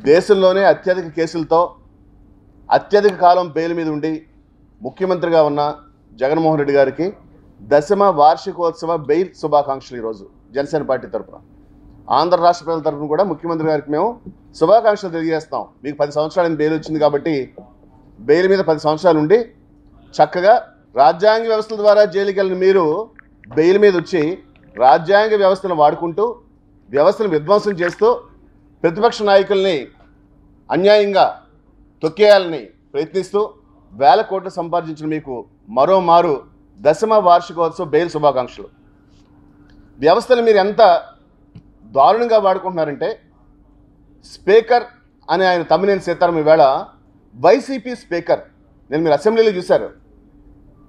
దేశంలోనే అత్యధిక కేసులతో అత్యధిక కాలం బెయిల్ మీద ఉండి ముఖ్యమంత్రిగా ఉన్న జగన్మోహన్ రెడ్డి గారికి 10వ వార్షికోత్సవ బెయిల్ శుభాకాంక్షలు ఈరోజు జనసేన పార్టీ తరఫున ఆంధ్ర రాష్ట్ర ప్రజల తరఫున కూడా ముఖ్యమంత్రి గారికి మేము శుభాకాంక్షలు తెలియజేస్తాం. మీకు 10 సంవత్సరాలు బెయిల్ వచ్చింది కాబట్టి బెయిల్ మీద 10 సంవత్సరాలు ఉండి చక్కగా రాజ్యాంగ వ్యవస్థల ద్వారా జైలుకి వెళ్ళిన మీరు బెయిల్ మీద వచ్చి రాజ్యాంగ వ్యవస్థను వాడుకుంటూ వ్యవస్థను విధ్వంసం చేస్తూ ప్రతిపక్ష నాయకుల్ని అన్యాయంగా తొక్కేయాలని ప్రయత్నిస్తూ వేల కోట్లు సంపాదించిన మీకు మరోమారు 10వ వార్షికోత్సవ బెయిల్ శుభాకాంక్షలు. వ్యవస్థను మీరు ఎంత దారుణంగా వాడుకుంటున్నారంటే స్పీకర్ అని ఆయన తమ్మినేని సీతారాం ఈవేళ వైసీపీ స్పీకర్, నేను మీరు అసెంబ్లీలో చూశారు,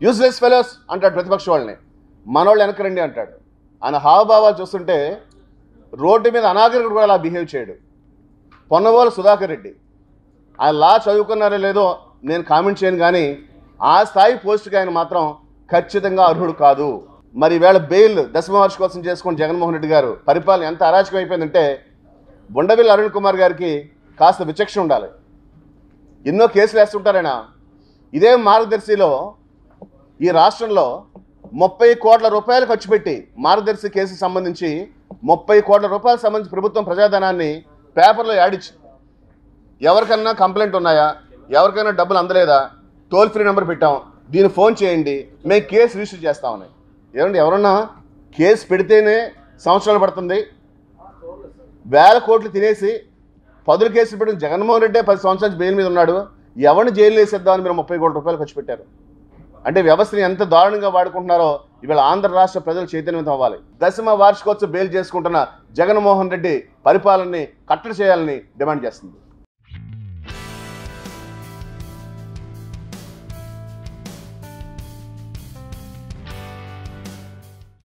యూజ్లెస్ ఫెలోస్ అంటాడు ప్రతిపక్ష వాళ్ళని, మనోళ్ళు వెనకరండి అంటాడు. ఆయన హావభావాలు చూస్తుంటే రోడ్డు మీద అనాగరికుడు కూడా అలా బిహేవ్ చేయడు. పొన్నవోలు సుధాకర్ రెడ్డి ఆయన లా చదువుకున్నారో లేదో నేను కామెంట్ చేయను, కానీ ఆ స్థాయి పోస్టుకి ఆయన మాత్రం ఖచ్చితంగా అర్హుడు కాదు. మరి ఈవేళ బెయిల్ 10వ వార్షికోత్సవం చేసుకుని జగన్మోహన్ రెడ్డి గారు పరిపాలన ఎంత అరాచకం అయిపోయిందంటే బొండవిల్లి అరుణ్ కుమార్ గారికి కాస్త విచక్షణ ఉండాలి. ఎన్నో కేసులు వేస్తుంటారైనా. ఇదే మార్గదర్శిలో ఈ రాష్ట్రంలో 30 కోట్ల రూపాయలు ఖర్చు పెట్టి మార్గదర్శి కేసుకు సంబంధించి 30 కోట్ల రూపాయలకు సంబంధించి ప్రభుత్వం ప్రజాధనాన్ని పేపర్లో యాడిచ్చి ఎవరికైనా కంప్లైంట్ ఉన్నాయా, ఎవరికైనా డబ్బులు అందలేదా, టోల్ ఫ్రీ నెంబర్ పెట్టాం, దీన్ని ఫోన్ చేయండి, మేము కేసు రిజిస్టర్ చేస్తామని. ఏమండి, ఎవరన్నా కేసు పెడితేనే సంవత్సరాలు పడుతుంది. వేల కోట్లు తినేసి 10 కేసులు పెట్టిన జగన్మోహన్ రెడ్డి 10 సంవత్సరాలు బెయిల్ మీద ఉన్నాడు. ఎవరిని జైలు వేసేద్దామని మీరు 30 కోట్ల రూపాయలు ఖర్చు పెట్టారు. అంటే వ్యవస్థని ఎంత దారుణంగా వాడుకుంటున్నారో ఇవాళ ఆంధ్ర రాష్ట్ర ప్రజలు చైతన్యవంతం అవ్వాలి. 10వ వార్షికోత్సవ బెయిల్ చేసుకుంటున్న జగన్మోహన్ రెడ్డి పరిపాలనని కట్టడి చేయాలని డిమాండ్ చేస్తుంది.